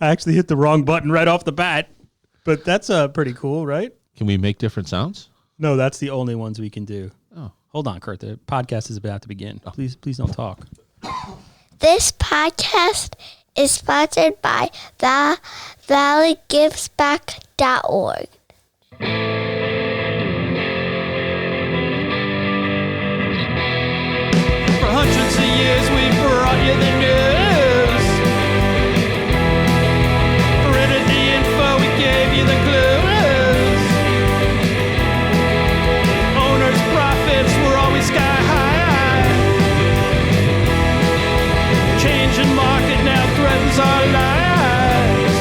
I actually hit the wrong button right off the bat, but that's pretty cool, right? Can we make different sounds? No, that's the only ones we can do. Oh. Hold on, Kurt. The podcast is about to begin. Please don't talk. This podcast is sponsored by the valleygivesback.org. For hundreds of years we've brought you the news. Printed the info, we gave you the clues. Owners' profits were always sky high. Changing market now threatens our lives.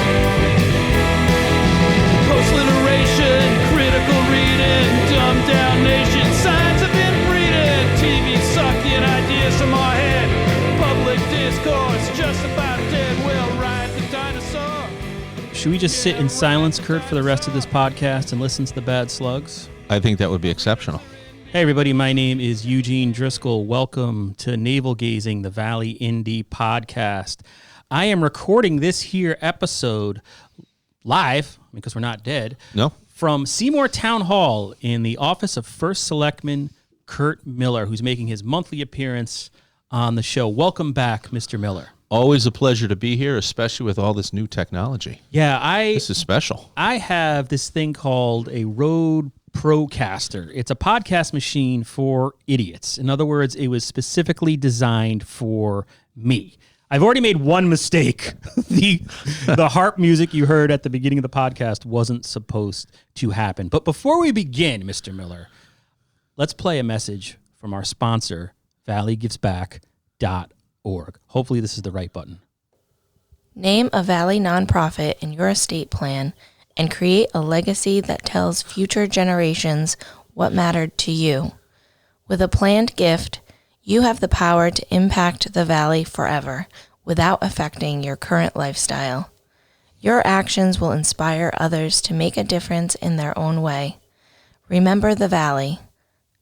Post-literation, critical reading, dumbed down nation, signs of inbreeding. TV sucking ideas from our head. Public discourse just about dead. We'll ride the dinosaur. Should we just sit in silence, Kurt, for the rest of this podcast and listen to the bad slugs? I think that would be exceptional. Hey, everybody. My name is Eugene Driscoll. Welcome to Navel Gazing, the Valley Indie Podcast. I am recording this here episode live, because we're not dead, No? from Seymour Town Hall in the office of First Selectman Kurt Miller, who's making his monthly appearance on the show. Welcome back, Mr. Miller. Always a pleasure to be here, especially with all this new technology. Yeah, This is special. I have this thing called a Rode Procaster. It's a podcast machine for idiots. In other words, it was specifically designed for me. I've already made one mistake. The harp music you heard at the beginning of the podcast wasn't supposed to happen. But before we begin, Mr. Miller, let's play a message from our sponsor, valleygivesback.org. Hopefully this is the right button. Name a Valley nonprofit in your estate plan and create a legacy that tells future generations what mattered to you. With a planned gift, you have the power to impact the Valley forever without affecting your current lifestyle. Your actions will inspire others to make a difference in their own way. Remember the Valley.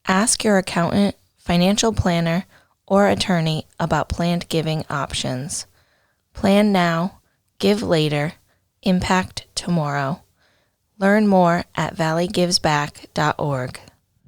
Ask your accountant, financial planner, or attorney about planned giving options. Plan now, give later, impact tomorrow. Learn more at valleygivesback.org.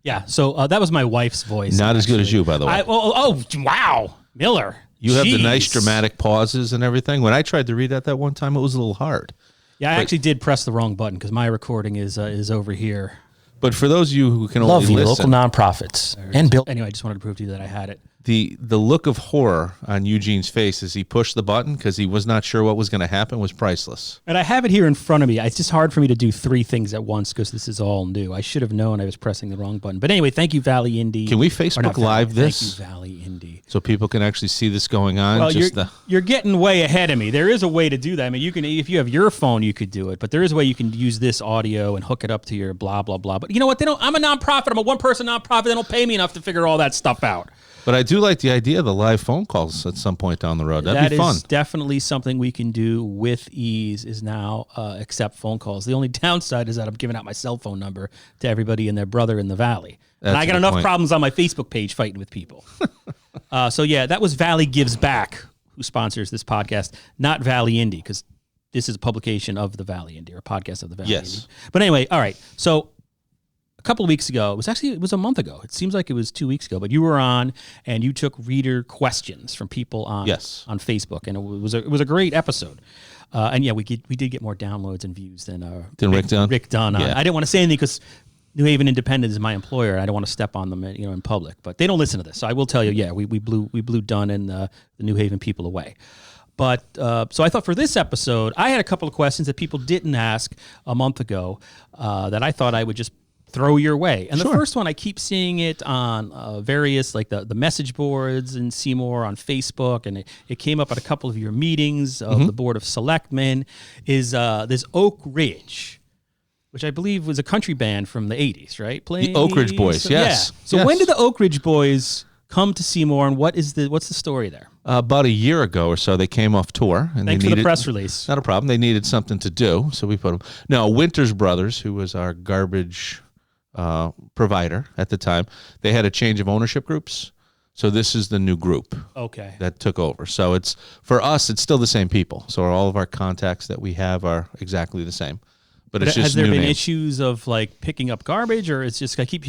Yeah, so that was my wife's voice. Not as good as you, by the way. Wow, Miller. You have the Jeez. nice dramatic pauses and everything. When I tried to read that one time, it was a little hard. Yeah, I actually did press the wrong button because my recording is over here. But for those of you who can only Love you, listen, local nonprofits. And Bill. Anyway, I just wanted to prove to you that I had it. the look of horror on Eugene's face as he pushed the button because he was not sure what was going to happen was priceless. And I have it here in front of me. It's just hard for me to do three things at once because this is all new. I should have known I was pressing the wrong button. But anyway, thank you, Valley Indie. Can we Or Facebook not Valley, Live this? Thank you, Valley Indie. So people can actually see this going on? Well, you're getting way ahead of me. There is a way to do that. I mean, you can, if you have your phone, you could do it. But there is a way you can use this audio and hook it up to your blah, blah, blah. But you know what? I'm a nonprofit. I'm a one-person nonprofit. They don't pay me enough to figure all that stuff out. But I do like the idea of the live phone calls at some point down the road. That'd be fun. That is definitely something we can do with ease is now accept phone calls. The only downside is that I'm giving out my cell phone number to everybody and their brother in the Valley. And I got enough problems on my Facebook page fighting with people. So, yeah, that was Valley Gives Back, who sponsors this podcast, not Valley Indie, because this is a publication of the Valley Indie, or a podcast of the Valley Indie. But anyway, all right. So a couple of weeks ago, it was a month ago. It seems like it was 2 weeks ago, but you were on and you took reader questions from people on Facebook, and it was a great episode. And yeah, we did get more downloads and views than Rick Dunn. I didn't want to say anything because New Haven Independent is my employer, and I don't want to step on them, in public. But they don't listen to this, so I will tell you, yeah, we blew Dunn and the New Haven people away. But so I thought for this episode, I had a couple of questions that people didn't ask a month ago that I thought I would just throw your way. And the first one, I keep seeing it on various, like the message boards in Seymour, on Facebook, and it came up at a couple of your meetings of the Board of Selectmen, is this Oak Ridge, which I believe was a country band from the 80s, right? The Oak Ridge Boys, yes. Yeah. So when did the Oak Ridge Boys come to Seymour, and what's the story there? About a year ago or so, they came off tour. And Thanks for the press release. Not a problem. They needed something to do, so we put them. No, Winters Brothers, who was our garbage provider at the time, they had a change of ownership groups. So this is the new group Okay. that took over. So it's for us, it's still the same people. So all of our contacts that we have are exactly the same. But it's just has there new been names. issues of like picking up garbage, or it's just I keep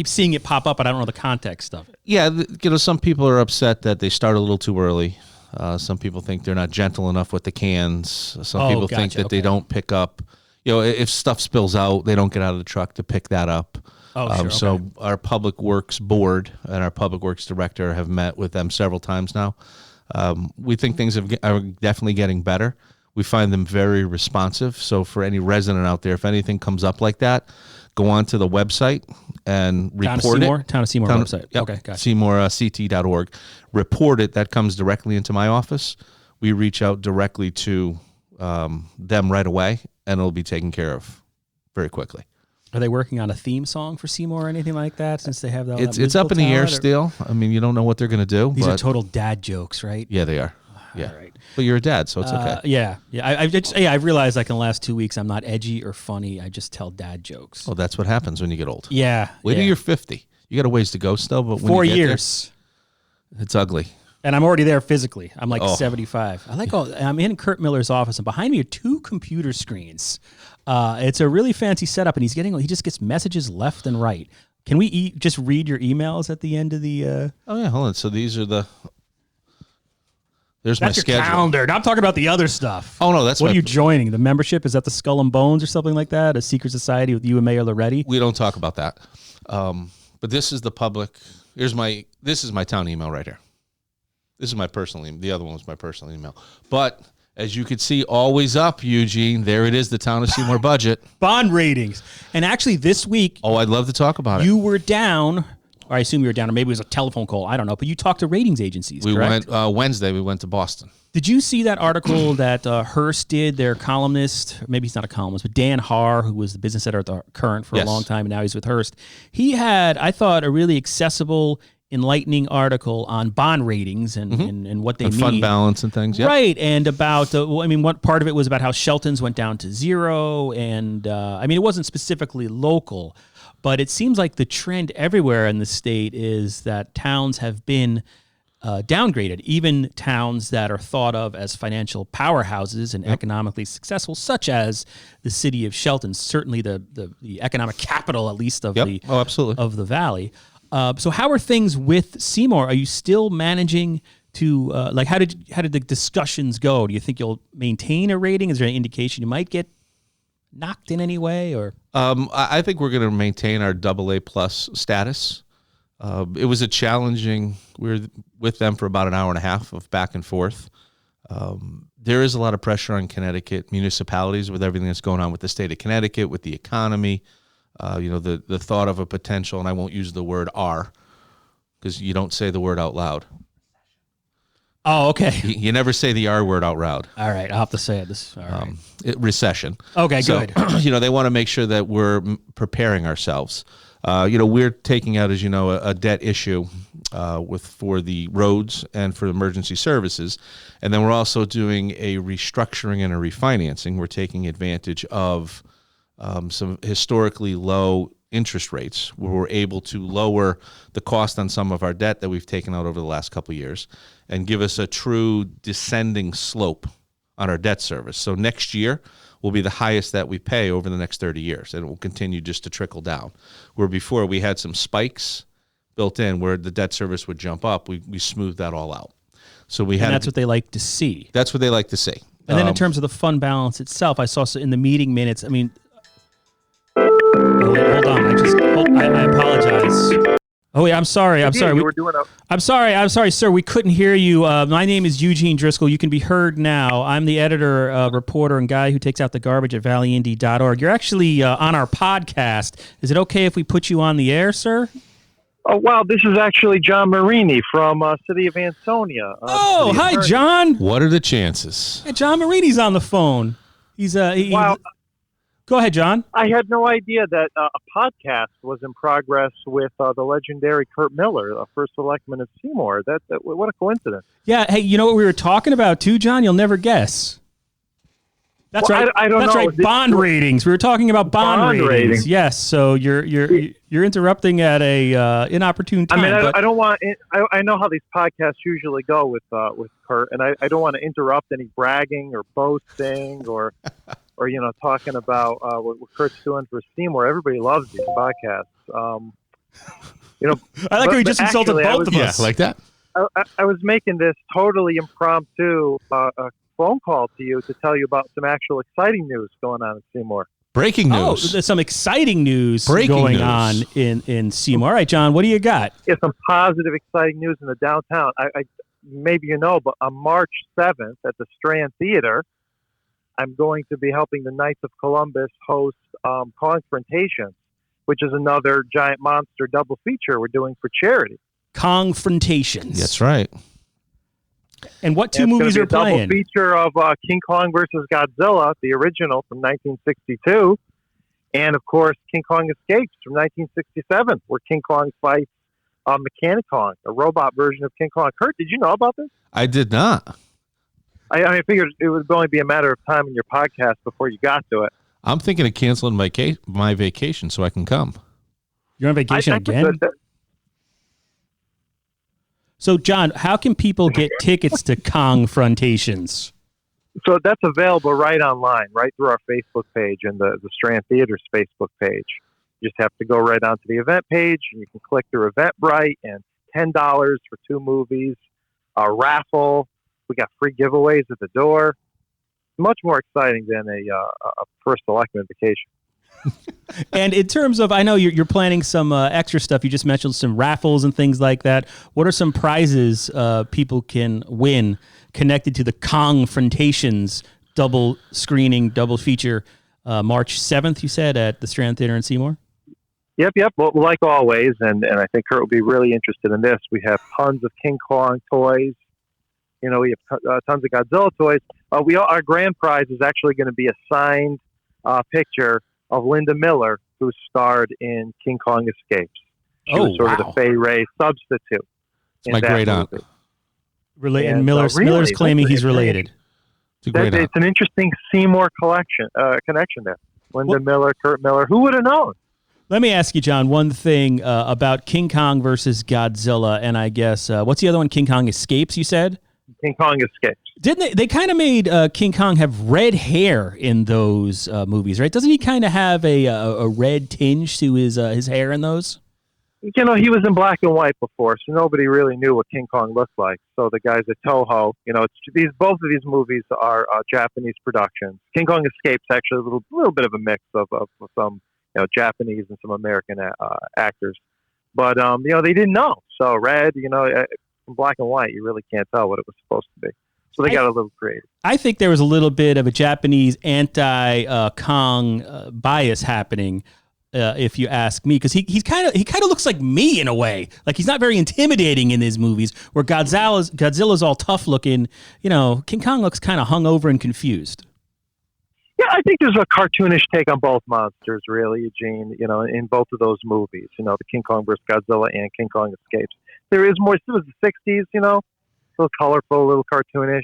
seeing it pop up, but I don't know the context of it. Yeah, some people are upset that they start a little too early. Some people think they're not gentle enough with the cans. Some people think that they don't pick up. If stuff spills out, they don't get out of the truck to pick that up. Oh, sure. So our Public Works Board and our Public Works Director have met with them several times now. We think things are definitely getting better. We find them very responsive. So for any resident out there, if anything comes up like that, go on to the website and report it. Town of Seymour website. Yep, Okay, gotcha. SeymourCT.org. Report it. That comes directly into my office. We reach out directly to them right away, and it'll be taken care of very quickly. Are they working on a theme song for Seymour or anything like that? Since they have that, It's up in the air still. I mean, you don't know what they're going to do. These are total dad jokes, right? Yeah, they are. Yeah, All right. But you're a dad, so it's okay. Yeah. I've realized like in the last 2 weeks I'm not edgy or funny. I just tell dad jokes. Well, that's what happens when you get old. Yeah. Wait till you're 50. You got a ways to go still, but when 4 you get years. there, it's ugly. And I'm already there physically. I'm like 75. I'm in Kurt Miller's office, and behind me are 2 computer screens. It's a really fancy setup, and he just gets messages left and right. Can we just read your emails at the end of the? Oh yeah, hold on. So these are There's That's my your schedule. calendar. I'm talking about the other stuff. Oh no, that's what are you joining? The membership? Is that the Skull and Bones or something like that? A secret society with you and Mayor Loretti? We don't talk about that. But this is the public. This is my town email right here. This is my personal email. The other one was my personal email. But as you could see, always up, Eugene. There it is, the Town of Seymour budget. Bond ratings. And actually this week, Oh, I'd love to talk about it. you were down, or I assume you were down, or maybe it was a telephone call. I don't know. But you talked to ratings agencies, We correct? went Wednesday. We went to Boston. Did you see that article that Hearst did, their columnist, maybe he's not a columnist, but Dan Haar, who was the business editor at the Current for a Yes. long time, and now he's with Hearst. He had, I thought, a really accessible, enlightening article on bond ratings and what they And mean. fund balance and things. Yep. Right, and about, what part of it was about how Shelton's went down to 0, and it wasn't specifically local, but it seems like the trend everywhere in the state is that towns have been downgraded, even towns that are thought of as financial powerhouses and economically successful, such as the city of Shelton, certainly the economic capital, at least of Yep. Oh, absolutely. of the valley. So how are things with Seymour? Are you still managing to how did the discussions go? Do you think you'll maintain a rating? Is there any indication you might get knocked in any way? Or I think we're going to maintain our AA+ status. It was a challenging. We were with them for about an hour and a half of back and forth. There is a lot of pressure on Connecticut municipalities with everything that's going on with the state of Connecticut, with the economy. The thought of a potential, and I won't use the word R, because you don't say the word out loud. oh, okay, You never say the R word out loud. all right, I'll have to say it. All right. Recession. Okay, So, good. they want to make sure that we're preparing ourselves. We're taking out, as you know, a debt issue for the roads and for emergency services, and then we're also doing a restructuring and a refinancing. We're taking advantage of some historically low interest rates, where we're able to lower the cost on some of our debt that we've taken out over the last couple of years, and give us a true descending slope on our debt service. So next year will be the highest that we pay over the next 30 years, and it will continue just to trickle down. Where before we had some spikes built in where the debt service would jump up, we smoothed that all out. So we had And that's what they like to see. that's what they like to see. And then in terms of the fund balance itself, I saw in the meeting minutes. Hold on. I apologize. Oh yeah, I'm sorry. I'm sorry. I'm sorry, sir. We couldn't hear you. My name is Eugene Driscoll. You can be heard now. I'm the editor, reporter, and guy who takes out the garbage at valleyindy.org. You're actually on our podcast. Is it okay if we put you on the air, sir? Oh, wow. This is actually John Marini from City of Ansonia. Oh, hi, John. What are the chances? Yeah, John Marini's on the phone. He's Wow. Go ahead, John. I had no idea that a podcast was in progress with the legendary Kurt Miller, the first selectman of Seymour. What a coincidence. Yeah. Hey, you know what we were talking about too, John? You'll never guess. That's Well, right. I don't That's know. right. Bond ratings. We were talking about bond ratings. Yes. So you're interrupting at a inopportune time. I mean, but I don't want. I know how these podcasts usually go with Kurt, and I don't want to interrupt any bragging or boasting or talking about what Kurt's doing for Seymour. Everybody loves these podcasts. I like how you just insulted actually, both of us. Yeah, like that. I was making this totally impromptu phone call to you to tell you about some actual exciting news going on in Seymour. Breaking news. Oh, there's some exciting news Breaking going news. on in Seymour. All right, John, what do you got? Yeah, some positive, exciting news in the downtown. I maybe you know, but on March 7th at the Strand Theater, I'm going to be helping the Knights of Columbus host KONGFRONTATIONS, which is another giant monster double feature we're doing for charity. KONGFRONTATIONS. That's right. And what two And it's movies gonna are be a double playing? feature of King Kong versus Godzilla, the original from 1962, and of course King Kong Escapes from 1967, where King Kong fights Mechanic Kong, a robot version of King Kong. Kurt, did you know about this? I did not. I figured it would only be a matter of time in your podcast before you got to it. I'm thinking of canceling my vacation so I can come. You're on vacation I again? So, John, how can people get tickets to KONGFRONTATIONS? So that's available right online, right through our Facebook page and the Strand Theater's Facebook page. You just have to go right onto the event page, and you can click through Eventbrite, and $10 for 2 movies, a raffle. We got free giveaways at the door. Much more exciting than a first Selectman vacation. And in terms of, I know you're planning some extra stuff. You just mentioned some raffles and things like that. What are some prizes people can win connected to the KONGFRONTATIONS double screening, double feature, March 7th, you said, at the Strand Theater in Seymour? Yep. Well, like always, and I think Kurt will be really interested in this, we have tons of King Kong toys. We have tons of Godzilla toys. Our grand prize is actually going to be a signed picture of Linda Miller, who starred in King Kong Escapes. She was sort of the Fay Ray substitute. It's my great aunt. And Miller's claiming he's related. It's a great aunt. It's an interesting Seymour connection there. Linda Miller, Kurt Miller. Who would have known? Let me ask you, John, one thing about King Kong versus Godzilla, and I guess, what's the other one? King Kong Escapes, you said? King Kong Escapes. Didn't they kind of made King Kong have red hair in those movies, right? Doesn't he kind of have a red tinge to his hair in those? He was in black and white before, so nobody really knew what King Kong looked like. So the guys at Toho, both of these movies are Japanese productions. King Kong Escapes actually a little bit of a mix of some Japanese and some American actors, but they didn't know. So red, from black and white, you really can't tell what it was supposed to be. So they got a little creative. I think there was a little bit of a Japanese anti-Kong bias happening, if you ask me, because he kind of looks like me in a way. Like he's not very intimidating in his movies, where Godzilla's all tough looking. King Kong looks kind of hungover and confused. Yeah, I think there's a cartoonish take on both monsters, really, Eugene. In both of those movies, the King Kong vs. Godzilla and King Kong Escapes. There is more. It was the '60s, a little colorful, a little cartoonish.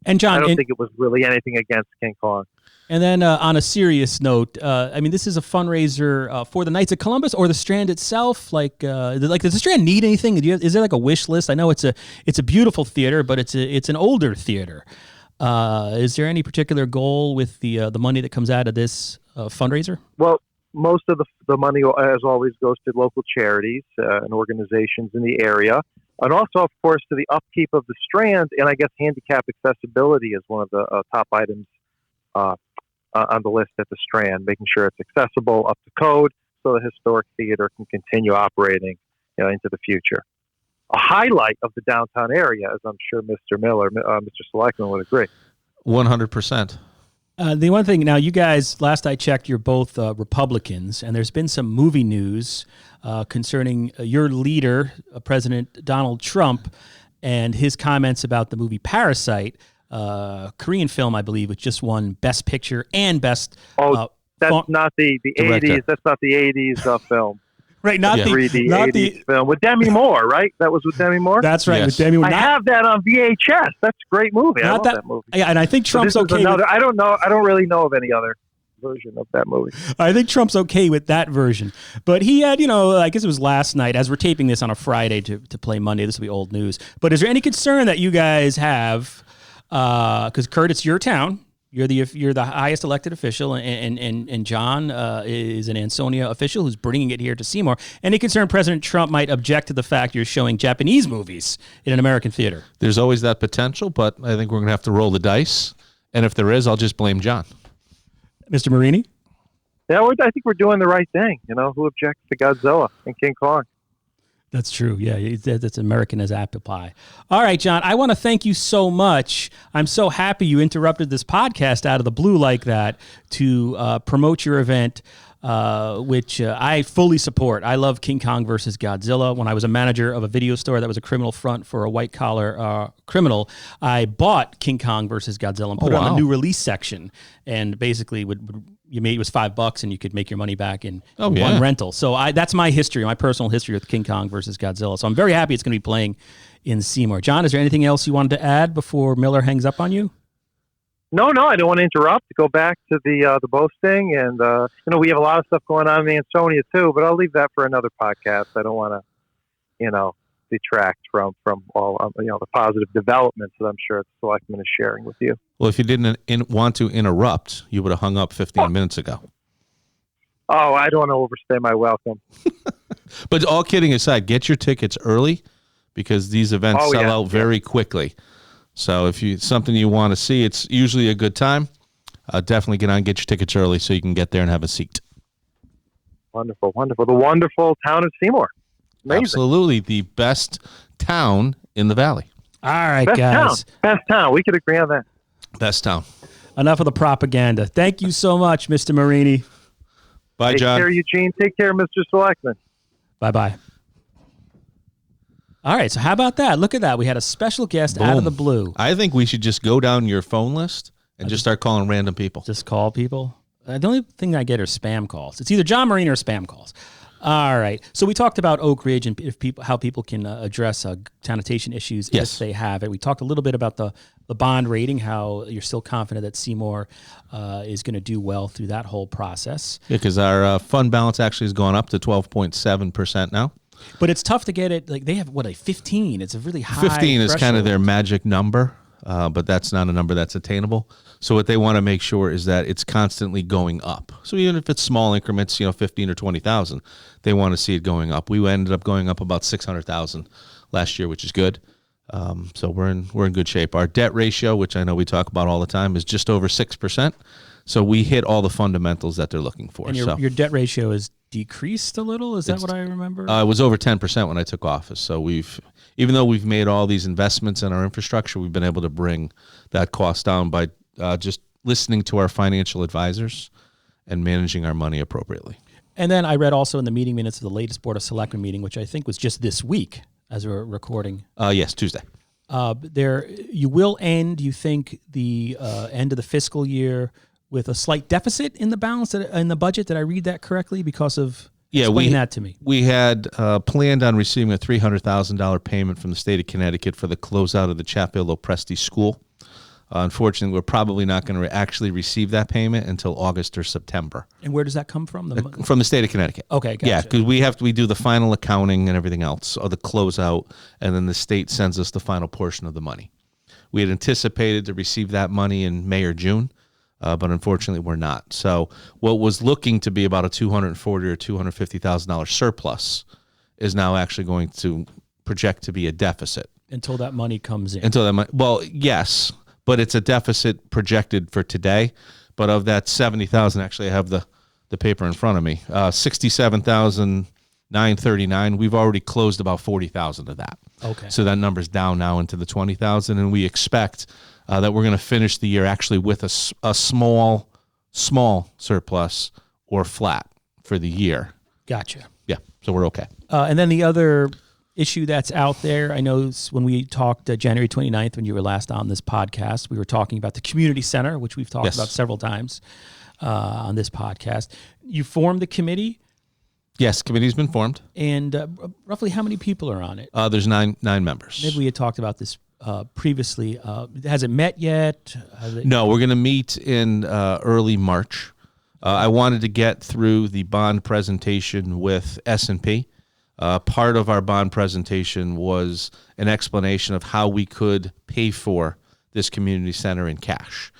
And John, I don't think it was really anything against King Kong. And then on a serious note, this is a fundraiser for the Knights of Columbus or the Strand itself. Does the Strand need anything? Is there like a wish list? I know it's a beautiful theater, but it's an older theater. Is there any particular goal with the money that comes out of this fundraiser? Well, most of the money, as always, goes to local charities and organizations in the area. And also, of course, to the upkeep of the Strand. And I guess handicap accessibility is one of the top items on the list at the Strand, making sure it's accessible, up to code, so the historic theater can continue operating into the future. A highlight of the downtown area, as I'm sure Mr. Selectman would agree. 100%. The one thing, now you guys, last I checked, you're both Republicans, and there's been some movie news concerning your leader, President Donald Trump, and his comments about the movie Parasite, Korean film, I believe, which just won Best Picture and Best... That's not the 80s. That's not the 80s film. Right, not Yeah. the 3D not 80s the. film with Demi Moore, right? That was with Demi Moore. That's right, Yes. with Demi. I have that on VHS. That's a great movie. I Not love that movie. Yeah, and I think So Trump's this is okay. another. I don't know. I don't really know of any other version of that movie. I think Trump's okay with that version. But he had, I guess it was last night, as we're taping this on a Friday to play Monday. This will be old news. But is there any concern that you guys have? Because Kurt, it's your town. You're the highest elected official, and John is an Ansonia official who's bringing it here to Seymour. Any concern President Trump might object to the fact you're showing Japanese movies in an American theater? There's always that potential, but I think we're going to have to roll the dice. And if there is, I'll just blame John. Mr. Marini? Yeah, I think we're doing the right thing. Who objects to Godzilla and King Kong? That's true. Yeah, that's American as apple pie. All right, John, I want to thank you so much. I'm so happy you interrupted this podcast out of the blue like that to promote your event, which I fully support. I love King Kong versus Godzilla. When I was a manager of a video store that was a criminal front for a white-collar criminal, I bought King Kong versus Godzilla and put it on the new release section, and basically it was $5 and you could make your money back in one rental. So that's my history, my personal history with King Kong versus Godzilla. So I'm very happy it's going to be playing in Seymour. John, is there anything else you wanted to add before Miller hangs up on you? No, I don't want to interrupt. Go back to the boasting, and we have a lot of stuff going on in Ansonia too. But I'll leave that for another podcast. I don't want to, detract from all the positive developments that I'm sure the Selectman is sharing with you. Well, if you didn't want to interrupt, you would have hung up 15 minutes ago. Oh, I don't want to overstay my welcome. But all kidding aside, get your tickets early because these events sell out very quickly. So if something you want to see, it's usually a good time. Definitely get on, get your tickets early so you can get there and have a seat. Wonderful, wonderful. The wonderful town of Seymour. Amazing. Absolutely. The best town in the valley. All right, Best guys. town. Best town. We could agree on that. Best town. Enough of the propaganda. Thank you so much, Mr. Marini. Bye, Take John. care, Eugene. Take care, Mr. Selectman. Bye-bye. All right, so how about that? Look at that. We had a special guest out of the blue. I think we should just go down your phone list and just start calling random people. Just call people. The only thing I get are spam calls. It's either John Marini or spam calls. All right. So we talked about Oak Ridge and how people can address sanitation issues if they have it. We talked a little bit about the bond rating, how you're still confident that Seymour is going to do well through that whole process. Yeah, because our fund balance actually has gone up to 12.7% now. But it's tough to get it. Like they have a 15. It's a really high. 15 is kind of threshold. their magic number, but that's not a number that's attainable. So what they want to make sure is that it's constantly going up. So even if it's small increments, 15 or 20,000, they want to see it going up. We ended up going up about 600,000 last year, which is good. So we're in good shape. Our debt ratio, which I know we talk about all the time, is just over 6%. So we hit all the fundamentals that they're looking for. And your debt ratio is decreased a little. Is that what I remember? It was over 10% when I took office. So even though we've made all these investments in our infrastructure, we've been able to bring that cost down by just listening to our financial advisors and managing our money appropriately. And then I read also in the meeting minutes of the latest Board of Selectmen meeting, which I think was just this week as we're recording. Yes, Tuesday. You will end, you think, the end of the fiscal year with a slight deficit in the balance in the budget. Did I read that correctly? Because of explain that to me. We had planned on receiving a $300,000 payment from the state of Connecticut for the closeout of the Chatfield Lopresti School. Unfortunately, we're probably not going to actually receive that payment until August or September. And where does that come from? From the state of Connecticut. Okay, gotcha. Yeah, because we do the final accounting and everything else, or the closeout, and then the state sends us the final portion of the money. We had anticipated to receive that money in May or June, but unfortunately we're not. So what was looking to be about a $240,000 or $250,000 surplus is now actually going to project to be a deficit. Until that money comes in. Well, yes. But it's a deficit projected for today. But of that 70,000, actually, I have the paper in front of me. 67,939. We've already closed about 40,000 of that. Okay. So that number's down now into the 20,000, and we expect that we're going to finish the year actually with a small surplus or flat for the year. Gotcha. Yeah. So we're okay. And then the other issue that's out there, I know when we talked January 29th, when you were last on this podcast, we were talking about the community center, which we've talked about several times on this podcast. You formed the committee. Yes, committee's been formed. And roughly how many people are on it? There's nine members. Maybe we had talked about this previously. Has it met yet? No, we're going to meet in early March. I wanted to get through the bond presentation with S&P. Part of our bond presentation was an explanation of how we could pay for this community center in cash.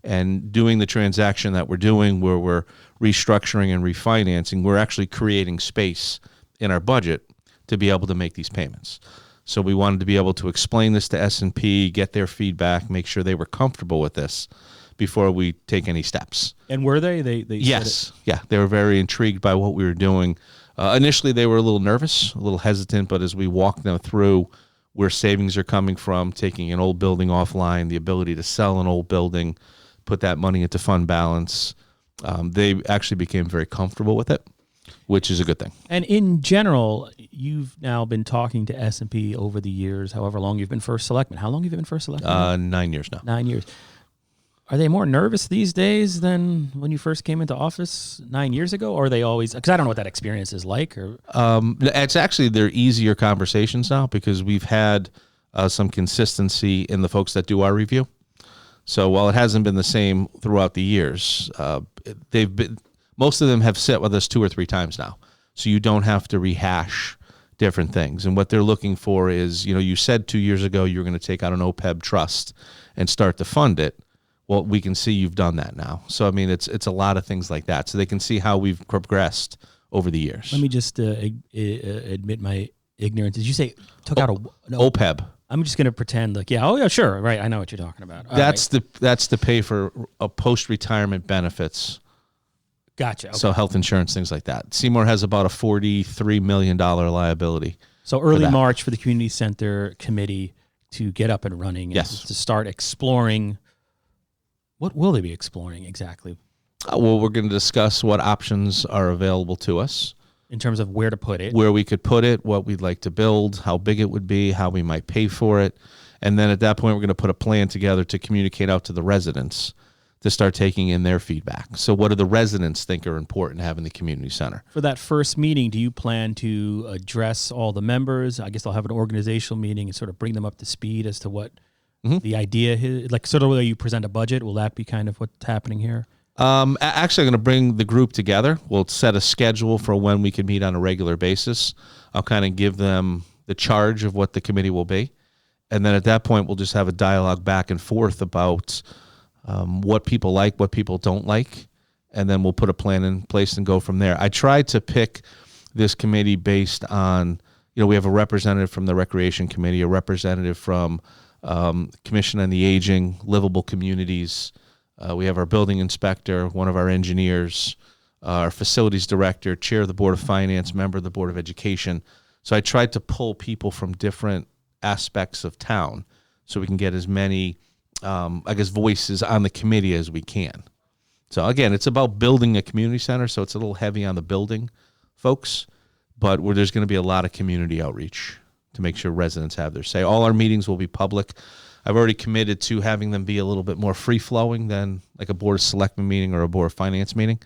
And doing the transaction that we're doing where we're restructuring and refinancing, we're actually creating space in our budget to be able to make these payments. So we wanted to be able to explain this to S&P, get their feedback, make sure they were comfortable with this before we take any steps. And were they? They Yes. Yeah, they were very intrigued by what we were doing. Initially, they were a little nervous, a little hesitant, but as we walked them through where savings are coming from, taking an old building offline, the ability to sell an old building, put that money into fund balance, they actually became very comfortable with it, which is a good thing. And in general, you've now been talking to S&P over the years, however long you've been first selectman. How long have you been first selectman? 9 years now. 9 years. Are they more nervous these days than when you first came into office 9 years ago? Or are they always, because I don't know what that experience is like. Or it's actually, they're easier conversations now because we've had some consistency in the folks that do our review. So while it hasn't been the same throughout the years, most of them have sat with us 2 or 3 times now. So you don't have to rehash different things. And what they're looking for is, you said 2 years ago you were going to take out an OPEB trust and start to fund it. Well, we can see you've done that now. So, I mean, it's a lot of things like that. So they can see how we've progressed over the years. Let me just admit my ignorance. Did you say took out OPEB? I'm just going to pretend like, yeah, sure, right. I know what you're talking about. That's to pay for post-retirement benefits. Gotcha. Okay. So health insurance, things like that. Seymour has about a $43 million liability. So early March for the community center committee to get up and running. And yes. To start exploring. What will they be exploring exactly? Well, we're going to discuss what options are available to us. In terms of where to put it. Where we could put it, what we'd like to build, how big it would be, how we might pay for it. And then at that point, we're going to put a plan together to communicate out to the residents to start taking in their feedback. So what do the residents think are important to have in the community center? For that first meeting, do you plan to address all the members? I guess they'll have an organizational meeting and sort of bring them up to speed as to what the idea is. Like sort of the way you present a budget, will that be kind of what's happening here? Actually, I'm going to bring the group together. We'll set a schedule for when we can meet on a regular basis. I'll kind of give them the charge of what the committee will be. And then at that point, we'll just have a dialogue back and forth about what people like, what people don't like. And then we'll put a plan in place and go from there. I tried to pick this committee based on, we have a representative from the Recreation Committee, a representative from Commission on the Aging, Livable Communities. We have our building inspector, one of our engineers, our facilities director, chair of the Board of Finance, member of the Board of Education. So I tried to pull people from different aspects of town so we can get as many, voices on the committee as we can. So again, it's about building a community center, so it's a little heavy on the building folks, but there's going to be a lot of community outreach to make sure residents have their say. All our meetings will be public. I've already committed to having them be a little bit more free-flowing than like a Board of Selectmen meeting or a Board of Finance meeting,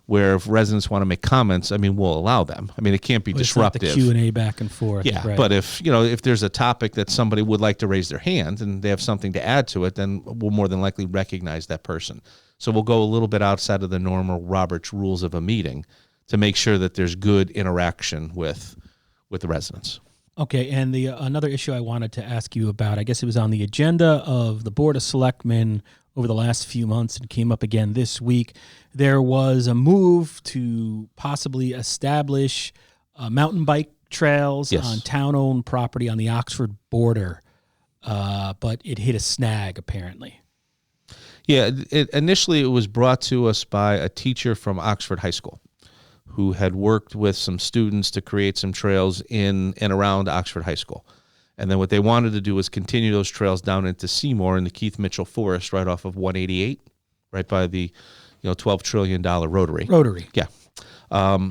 where if residents want to make comments, we'll allow them. It can't be disruptive. It's not the Q&A back and forth. Yeah, right. But if there's a topic that somebody would like to raise their hand and they have something to add to it, then we'll more than likely recognize that person. So we'll go a little bit outside of the normal Robert's rules of a meeting to make sure that there's good interaction with the residents. Okay, and the another issue I wanted to ask you about, I guess it was on the agenda of the Board of Selectmen over the last few months and came up again this week. There was a move to possibly establish mountain bike trails on town-owned property on the Oxford border, but it hit a snag, apparently. Yeah, initially it was brought to us by a teacher from Oxford High School who had worked with some students to create some trails in and around Oxford High School. And then what they wanted to do was continue those trails down into Seymour in the Keith Mitchell Forest right off of 188, right by the $12 trillion Rotary. Yeah.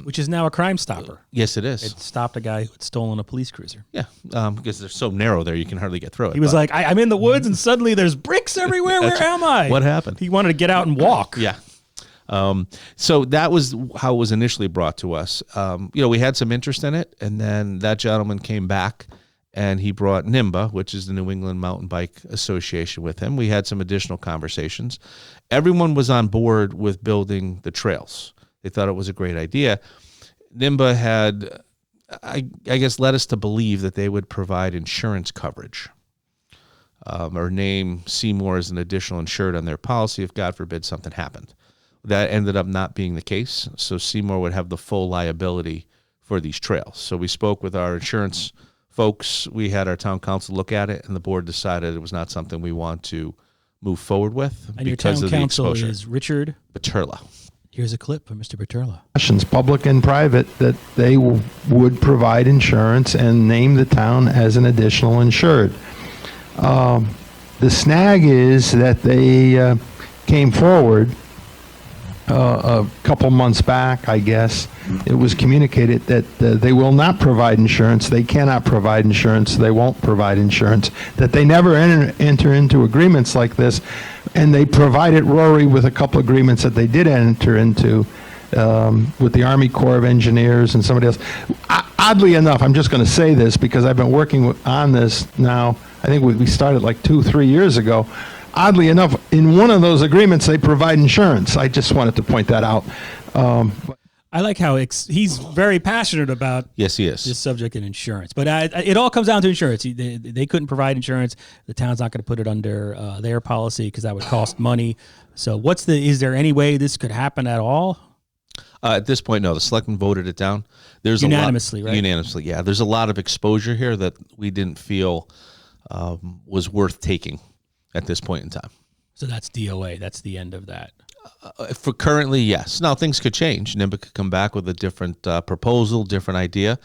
Which is now a Crime Stopper. Yes, it is. It stopped a guy who had stolen a police cruiser. Yeah, because they're so narrow there, you can hardly get through it. He was like, I'm in the woods and suddenly there's bricks everywhere. Where am I? What happened? He wanted to get out and walk. Yeah. So that was how it was initially brought to us. We had some interest in it, and then that gentleman came back and he brought NIMBA, which is the New England Mountain Bike Association, with him. We had some additional conversations. Everyone was on board with building the trails. They thought it was a great idea. NIMBA had, I guess, led us to believe that they would provide insurance coverage, or name Seymour as an additional insured on their policy if, God forbid, something happened. That ended up not being the case, so Seymour would have the full liability for these trails. So we spoke with our insurance folks. We had our town council look at it, and the board decided it was not something we want to move forward with and because your of town the council exposure. is Richard Paterla. Here's a clip from Mr. Paterla. Public and private, that they would provide insurance and name the town as an additional insured. The snag is that they came forward a couple months back, I guess. It was communicated that they will not provide insurance, they cannot provide insurance, they won't provide insurance, that they never enter into agreements like this, and they provided Rory with a couple agreements that they did enter into with the Army Corps of Engineers and somebody else. Oddly enough, I'm just going to say this because I've been working on this now, I think we started like 2-3 years ago. Oddly enough, in one of those agreements, they provide insurance. I just wanted to point that out. I like how he's very passionate about Yes, he is. this subject and insurance. But it all comes down to insurance. They couldn't provide insurance. The town's not going to put it under their policy because that would cost money. So is there any way this could happen at all? At this point, no. The selectmen voted it down. There's Unanimously, a lot, right? Unanimously, yeah. There's a lot of exposure here that we didn't feel was worth taking at this point in time. So that's DOA. That's the end of that. For currently, yes. Now, things could change. NIMBA could come back with a different proposal, different idea.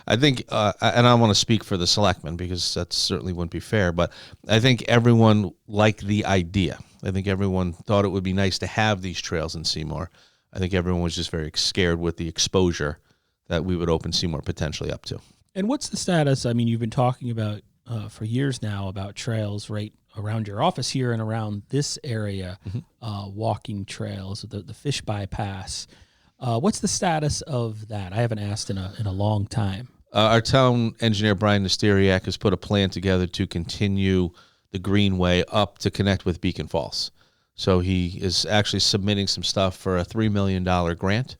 I think, and I want to speak for the selectmen because that certainly wouldn't be fair, but I think everyone liked the idea. I think everyone thought it would be nice to have these trails in Seymour. I think everyone was just very scared with the exposure that we would open Seymour potentially up to. And what's the status? I mean, you've been talking about for years now about trails right around your office here and around this area, walking trails, the fish bypass. What's the status of that? I haven't asked in a long time. Our town engineer, Brian Nesteriak, has put a plan together to continue the Greenway up to connect with Beacon Falls. So he is actually submitting some stuff for a $3 million grant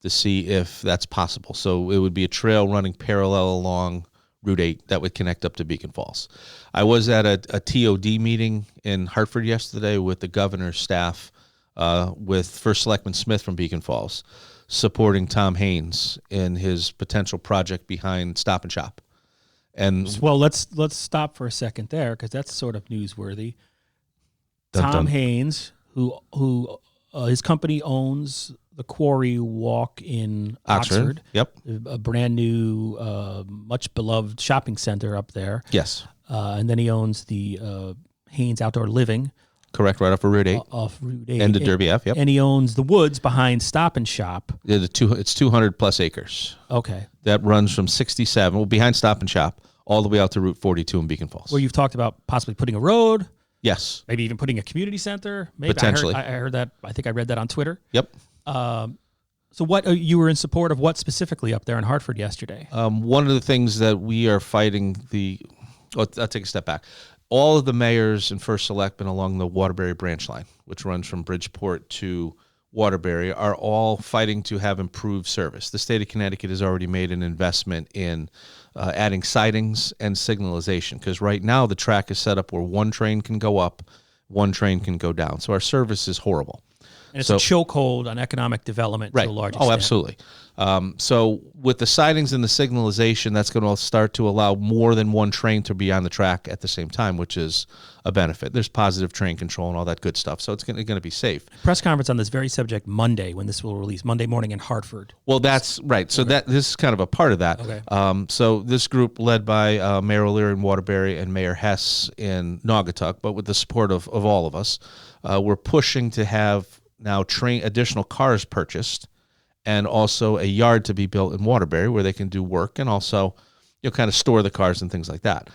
to see if that's possible. So it would be a trail running parallel along Route 8 that would connect up to Beacon Falls. I was at a TOD meeting in Hartford yesterday with the governor's staff, with First Selectman Smith from Beacon Falls, supporting Tom Haynes in his potential project behind Stop and Shop. And well, let's stop for a second there because that's sort of newsworthy. Tom Haynes, who his company owns the Quarry Walk in Oxford. Yep. A brand new, much beloved shopping center up there. Yes. And then he owns the Haynes Outdoor Living. Correct, right off of Route 8. Off Route 8. And the Derby F, yep. And he owns the woods behind Stop and Shop. Yeah, it's 200 plus acres. Okay. That runs from 67, behind Stop and Shop, all the way out to Route 42 in Beacon Falls. Where you've talked about possibly putting a road. Yes. Maybe even putting a community center. Maybe Potentially. I heard that. I think I read that on Twitter. Yep. So what you were in support of what specifically up there in Hartford yesterday? One of the things that we are fighting I'll take a step back. All of the mayors and first selectmen along the Waterbury branch line, which runs from Bridgeport to Waterbury, are all fighting to have improved service. The state of Connecticut has already made an investment in adding sidings and signalization, because right now the track is set up where one train can go up, one train can go down. So our service is horrible. And it's a chokehold on economic development to a large extent. Oh, absolutely. So with the sidings and the signalization, that's going to start to allow more than one train to be on the track at the same time, which is a benefit. There's positive train control and all that good stuff, so it's going to be safe. Press conference on this very subject Monday, when this will release, Monday morning in Hartford. Well, that's right. So this is kind of a part of that. Okay. So this group, led by Mayor O'Leary in Waterbury and Mayor Hess in Naugatuck, but with the support of all of us, we're pushing to have now additional cars purchased, and also a yard to be built in Waterbury where they can do work and also, kind of store the cars and things like that.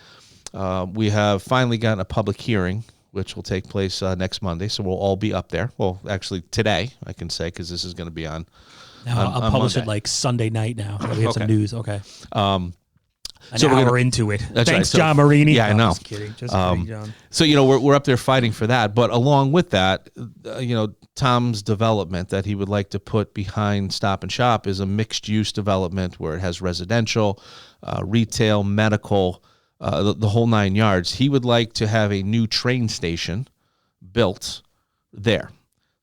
We have finally gotten a public hearing which will take place next Monday. So we'll all be up there. Well, actually today, I can say, because this is going to be on. Now I'll publish Monday. it like Sunday night now. So we have some news. Okay. So An hour into it. That's Thanks, right. So, John Marini. Yeah, I know. Just kidding. Just kidding, John. So, we're up there fighting for that. But along with that, Tom's development that he would like to put behind Stop and Shop is a mixed-use development where it has residential, retail, medical, the whole 9 yards. He would like to have a new train station built there.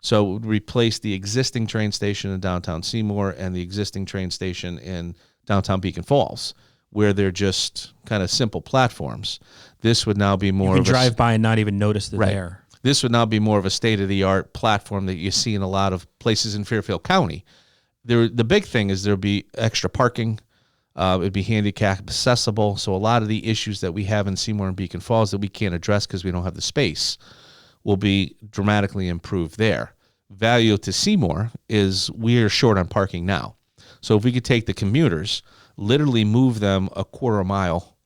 So it would replace the existing train station in downtown Seymour and the existing train station in downtown Beacon Falls, where they're just kind of simple platforms. This would now be more You of can drive by and not even notice they're Right. there. This would now be more of a state-of-the-art platform that you see in a lot of places in Fairfield County. The big thing is there'll be extra parking. It'd be handicap accessible. So a lot of the issues that we have in Seymour and Beacon Falls that we can't address because we don't have the space will be dramatically improved there. Value to Seymour is we're short on parking now. So if we could take the commuters, literally move them a quarter mile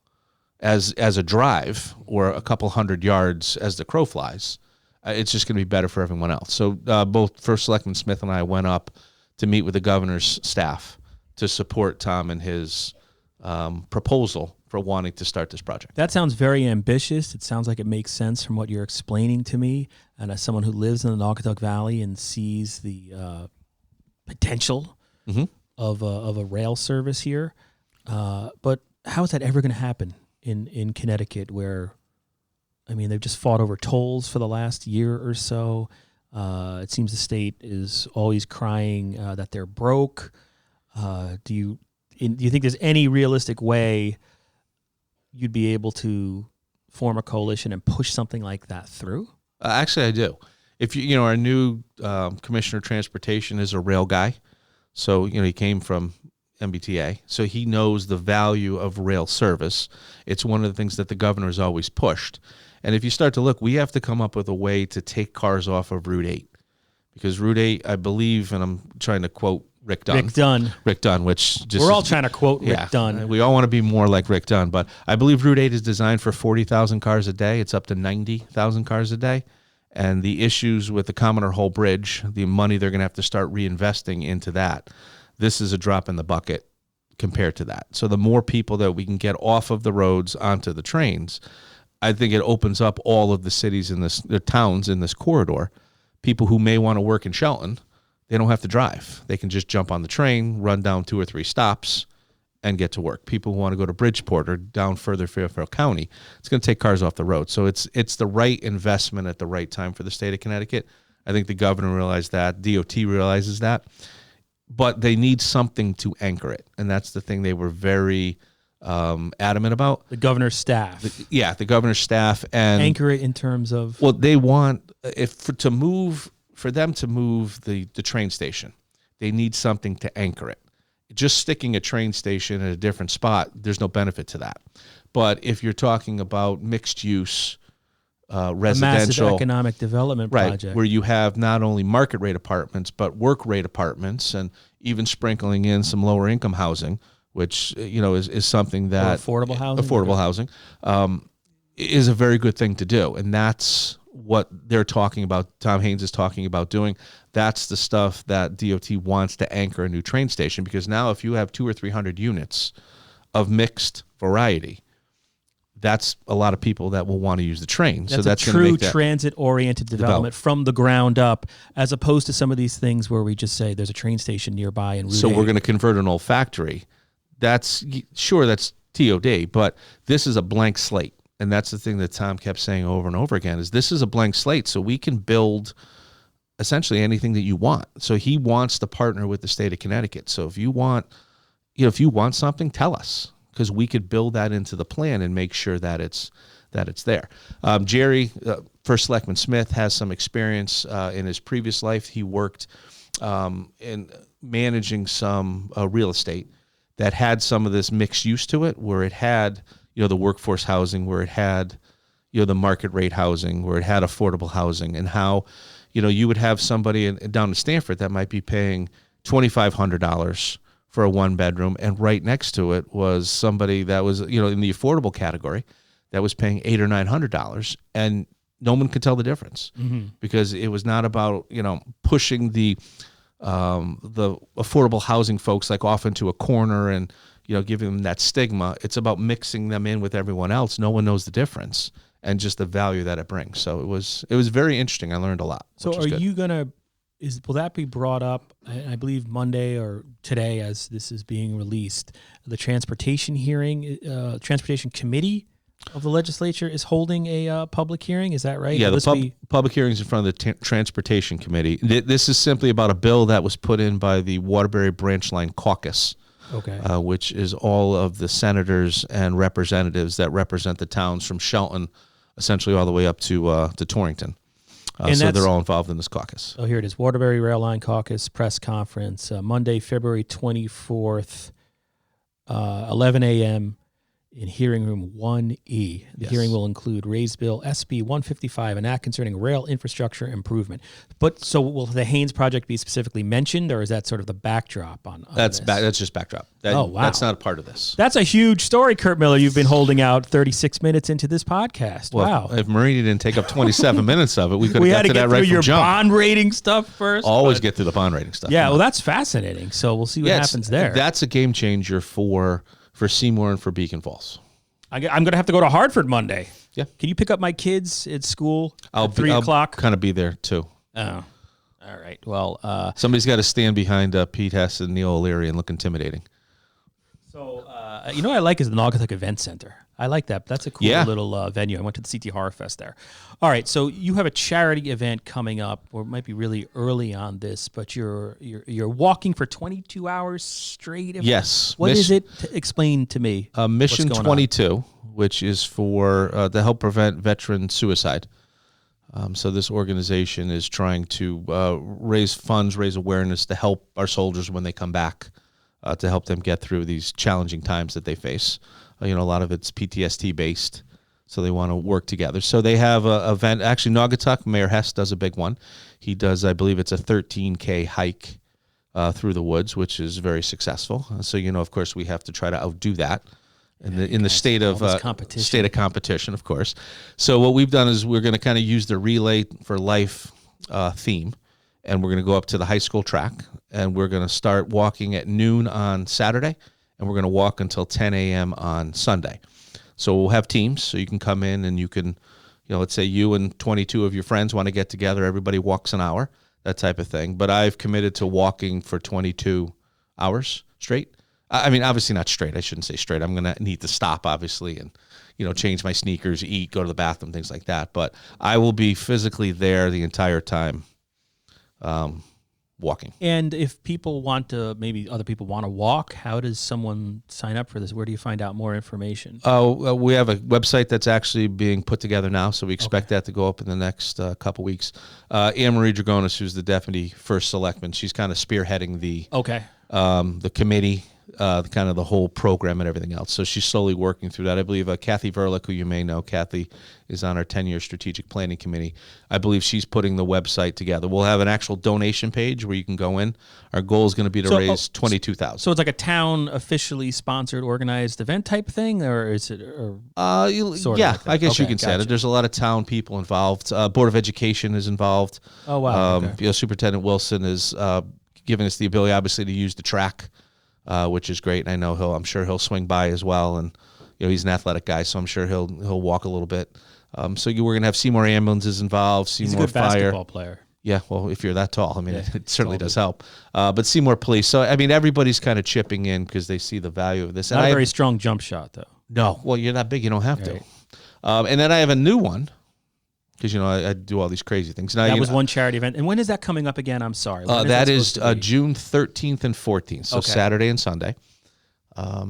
as a drive or a couple hundred yards as the crow flies, it's just going to be better for everyone else. So both First Selectman Smith and I went up to meet with the governor's staff to support Tom and his proposal for wanting to start this project. That sounds very ambitious. It sounds like it makes sense from what you're explaining to me. And as someone who lives in the Naugatuck Valley and sees the potential of a rail service here, but how is that ever going to happen in Connecticut, where, I mean, they've just fought over tolls for the last year or so. It seems the state is always crying that they're broke. Do you think there's any realistic way you'd be able to form a coalition and push something like that through? Actually, I do. If our new Commissioner of Transportation is a rail guy, so he came from MBTA, so he knows the value of rail service. It's one of the things that the governor has always pushed. And if you start to look, we have to come up with a way to take cars off of Route 8, because Route 8, I believe, and I'm trying to quote Rick Dunn, which just we're all trying to quote Rick Dunn. We all want to be more like Rick Dunn, but I believe Route 8 is designed for 40,000 cars a day. It's up to 90,000 cars a day. And the issues with the Commoner Hole Bridge, the money they're going to have to start reinvesting into that, this is a drop in the bucket compared to that. So the more people that we can get off of the roads onto the trains, I think it opens up all of the cities in the towns in this corridor. People who may want to work in Shelton, they don't have to drive. They can just jump on the train, run down 2 or 3 stops, and get to work. People who want to go to Bridgeport or down further Fairfield County, it's going to take cars off the road. So it's the right investment at the right time for the state of Connecticut. I think the governor realized that. DOT realizes that. But they need something to anchor it. And that's the thing they were very adamant about. The governor's staff. The governor's staff. And anchor it in terms of... Well, they want, for them to move the train station, they need something to anchor it. Just sticking a train station at a different spot, there's no benefit to that. But if you're talking about mixed use, residential, a massive economic development project, where you have not only market rate apartments but work rate apartments, and even sprinkling in some lower income housing, which is something that affordable housing is a very good thing to do, and that's what they're talking about. Tom Haynes is talking about doing. That's the stuff that DOT wants to anchor a new train station, because now if you have 200 or 300 units of mixed variety, that's a lot of people that will want to use the train. That's so that's a true transit-oriented development from the ground up, as opposed to some of these things where we just say there's a train station nearby and so we're going to convert an old factory. That's TOD, but this is a blank slate. And that's the thing that Tom kept saying over and over again, is this is a blank slate, so we can build essentially anything that you want. So he wants to partner with the state of Connecticut. So if you want something, tell us, because we could build that into the plan and make sure that it's there. Jerry, First Selectman Smith, has some experience in his previous life. He worked in managing some real estate that had some of this mixed use to it, where it had the workforce housing, where it had the market rate housing, where it had affordable housing, and how you would have somebody down in Stamford that might be paying $2,500 for a 1-bedroom, and right next to it was somebody that was in the affordable category that was paying $800 or $900, and no one could tell the difference because it was not about, pushing the affordable housing folks like off into a corner and, giving them that stigma. It's about mixing them in with everyone else. No one knows the difference and just the value that it brings. So it was very interesting. I learned a lot. So are you going to, will that be brought up, I believe Monday or today as this is being released, the transportation transportation committee of the legislature is holding a public hearing? Is that right? Yeah, the public hearings in front of the Transportation Committee. This is simply about a bill that was put in by the Waterbury Branch Line Caucus, which is all of the senators and representatives that represent the towns from Shelton, essentially all the way up to Torrington. So they're all involved in this caucus. Oh, here it is. Waterbury Rail Line Caucus press conference, Monday, February 24th, 11 a.m., in hearing room 1E. The hearing will include raised bill SB 155, an act concerning rail infrastructure improvement. But so will the Haynes project be specifically mentioned, or is that sort of the backdrop on that's this? That's just backdrop. Wow. That's not a part of this. That's a huge story, Kurt Miller. You've been holding out 36 minutes into this podcast. Well, wow. If Marini didn't take up 27 minutes of it, we could have got to that right from your jump. bond rating stuff first. Always get through the bond rating stuff. Yeah, well, that's fascinating. So we'll see what happens there. That's a game changer for Seymour and for Beacon Falls. I'm going to have to go to Hartford Monday. Yeah. Can you pick up my kids at school at 3 o'clock? Kind of be there too. Oh, all right. Well, somebody's got to stand behind Pete Hess and Neil O'Leary and look intimidating. So, what I like is the Naugatuck Event Center. I like that. That's a cool little venue. I went to the CT Horror Fest there. All right, so you have a charity event coming up, or it might be really early on this, but you're walking for 22 hours straight. Yes. What is it? Explain to me. Mission 22, which is for to help prevent veteran suicide. So this organization is trying to raise funds, raise awareness to help our soldiers when they come back, to help them get through these challenging times that they face. A lot of it's PTSD based, so they want to work together. So they have an event. Actually, Naugatuck, Mayor Hess does a big one. He does, I believe it's a 13K hike through the woods, which is very successful. So, of course, we have to try to outdo that in the state of competition, of course. So what we've done is we're going to kind of use the Relay for Life theme, and we're going to go up to the high school track, and we're going to start walking at noon on Saturday, and we're going to walk until 10 a.m. on Sunday. So we'll have teams, so you can come in and you can, let's say you and 22 of your friends want to get together, everybody walks an hour, that type of thing. But I've committed to walking for 22 hours straight. I mean, obviously not straight. I shouldn't say straight. I'm going to need to stop, obviously, and, change my sneakers, eat, go to the bathroom, things like that. But I will be physically there the entire time walking. And if people want to, maybe other people want to walk, how does someone sign up for this? Where do you find out more information? We have a website that's actually being put together now, so we expect that to go up in the next couple weeks. Anne Marie Dragonis, who's the Deputy First Selectman, she's kind of spearheading the committee, kind of the whole program and everything else. So she's slowly working through that. I believe Kathy Verlick, who you may know, Kathy is on our 10-year strategic planning committee. I believe she's putting the website together. We'll have an actual donation page where you can go in. Our goal is going to be to raise $22,000. So it's like a town officially sponsored, organized event type thing, or is it? I guess you can say it. There's a lot of town people involved. Board of Education is involved. Oh wow! Superintendent Wilson is giving us the ability, obviously, to use the track, which is great. And I'm sure he'll swing by as well. And he's an athletic guy, so I'm sure he'll walk a little bit. So we're going to have Seymour Ambulances involved, Seymour Fire. He's a good basketball player. Yeah, well, if you're that tall, I mean, it certainly does help. But Seymour Police. So, I mean, everybody's kind of chipping in because they see the value of this. Not a very strong jump shot, though. No. Well, you're not big. You don't have to. And then I have a new one because, I do all these crazy things. Now, that was one charity event. And when is that coming up again? I'm sorry. That is June 13th and 14th, so Saturday and Sunday.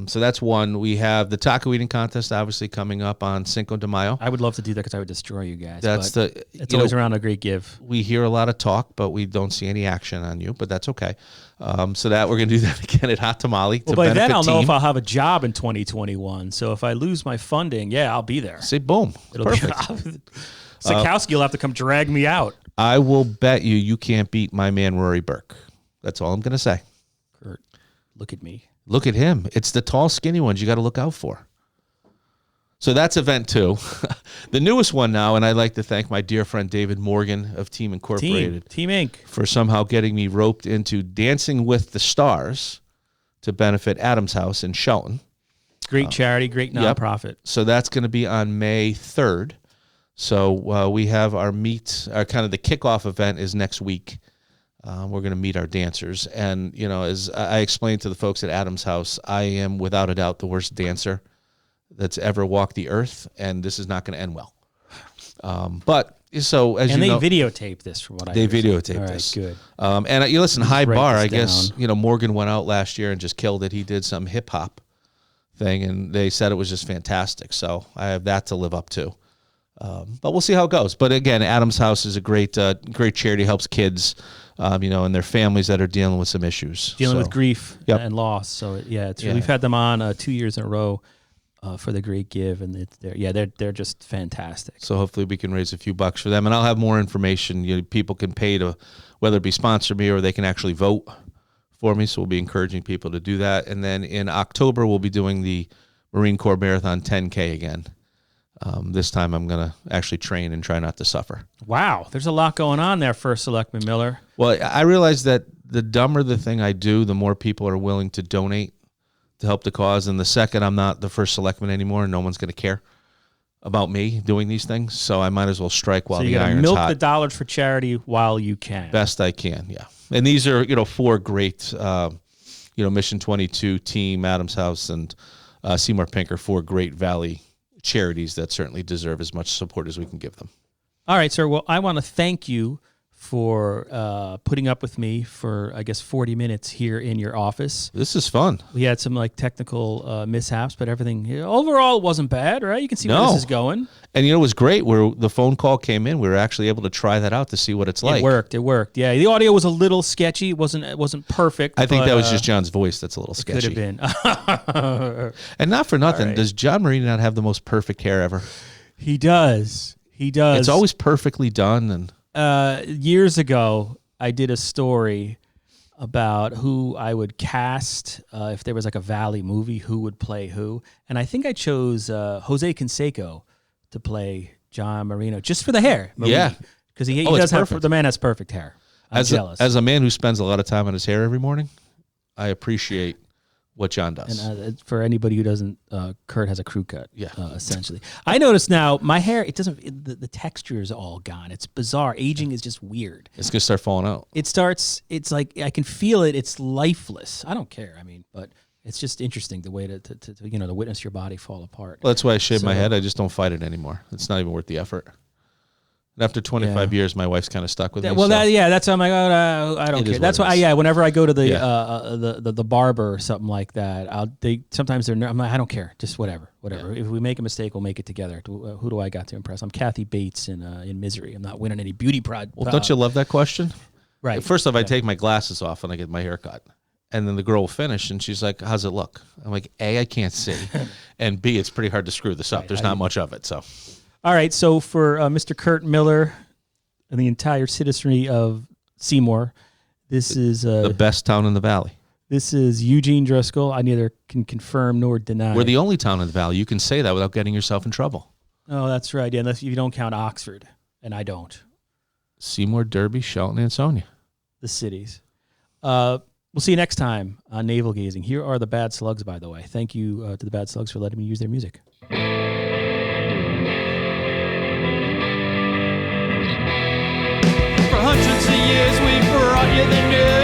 So that's one. We have the taco eating contest, obviously, coming up on Cinco de Mayo. I would love to do that because I would destroy you guys. It's always around a great give. We hear a lot of talk, but we don't see any action on you, but that's okay. So that we're going to do that again at Hot Tamale. Well, by then I'll know if I'll have a job in 2021. So if I lose my funding, I'll be there. Say boom. It'll perfect. Sikowski will have to come drag me out. I will bet you can't beat my man Rory Burke. That's all I'm going to say. Kurt, look at me. Look at him. It's the tall, skinny ones you got to look out for. So that's event 2. The newest one now, and I'd like to thank my dear friend David Morgan of Team Incorporated. Team Inc. For somehow getting me roped into Dancing with the Stars to benefit Adams House in Shelton. Great charity, great nonprofit. So that's going to be on May 3rd. So we have our kind of the kickoff event is next week. We're going to meet our dancers. And, as I explained to the folks at Adams House, I am without a doubt the worst dancer that's ever walked the earth, and this is not going to end well. But so as and you know, they videotape this from what I they understand. videotape this. Good. And you listen, High write Bar. this I guess down. Morgan went out last year and just killed it. He did some hip hop thing, and they said it was just fantastic. So I have that to live up to. But we'll see how it goes. But again, Adams House is a great charity, helps kids, and their families that are dealing with some issues. Dealing with grief Yep. and loss. So we've had them on 2 years in a row for the Great Give, and they're just fantastic. So hopefully we can raise a few bucks for them, and I'll have more information. People can pay to whether it be sponsor me or they can actually vote for me. So we'll be encouraging people to do that. And then in October we'll be doing the Marine Corps Marathon 10K again. This time I'm going to actually train and try not to suffer. Wow, there's a lot going on there, First Selectman Miller. Well, I realize that the dumber the thing I do, the more people are willing to donate to help the cause. And the second I'm not the first selectman anymore, no one's going to care about me doing these things. So I might as well strike while So you the got to iron's milk hot. the dollars for charity while you can. Best I can, yeah. And these are, 4 great, Mission 22, Team, Adams House, and Seymour Pinker, 4 great Valley charities that certainly deserve as much support as we can give them. All right, sir. Well, I want to thank you for putting up with me for, 40 minutes here in your office. This is fun. We had some technical mishaps, but everything overall wasn't bad, right? You can see where this is going. And it was great where the phone call came in. We were actually able to try that out to see what it's like. It worked. Yeah, the audio was a little sketchy. It wasn't perfect. I think that was just John's voice that's a little sketchy. Could have been. And not for nothing, right. does John Marini not have the most perfect hair ever? He does. It's always perfectly done. And years ago, I did a story about who I would cast if there was a Valley movie, who would play who. And I think I chose Jose Canseco to play John Marino just for the hair. Yeah. Because he it's does perfect. the man has perfect hair. I'm jealous. As a man who spends a lot of time on his hair every morning, I appreciate what John does. And for anybody who doesn't, Kurt has a crew cut. Yeah. Essentially. I notice now my hair. The texture is all gone. It's bizarre. Aging is just weird. It's gonna start falling out. It's like I can feel it. It's lifeless. I don't care. But it's just interesting the way to witness your body fall apart. Well, that's why I shave my head. I just don't fight it anymore. It's not even worth the effort. And after 25 years, my wife's kind of stuck with me. Well, that's why I'm like, I don't care. That's why, whenever I go to the barber or something like that, I'm like, I don't care, just whatever. Yeah. If we make a mistake, we'll make it together. Who do I got to impress? I'm Kathy Bates in Misery. I'm not winning any beauty pride. Well, don't you love that question? Right. First off, I take my glasses off when I get my hair cut. And then the girl will finish, and she's like, how's it look? I'm like, A, I can't see. And B, it's pretty hard to screw this up. There's not much of it, so... All right, so for Mr. Kurt Miller and the entire citizenry of Seymour, this is... the best town in the Valley. This is Eugene Driscoll. I neither can confirm nor deny. We're the only town in the Valley. You can say that without getting yourself in trouble. Oh, that's right. Yeah, unless you don't count Oxford, and I don't. Seymour, Derby, Shelton, and Sonia. The cities. We'll see you next time on Navel Gazing. Here are the Bad Slugs, by the way. Thank you to the Bad Slugs for letting me use their music. For hundreds of years we've brought you the news.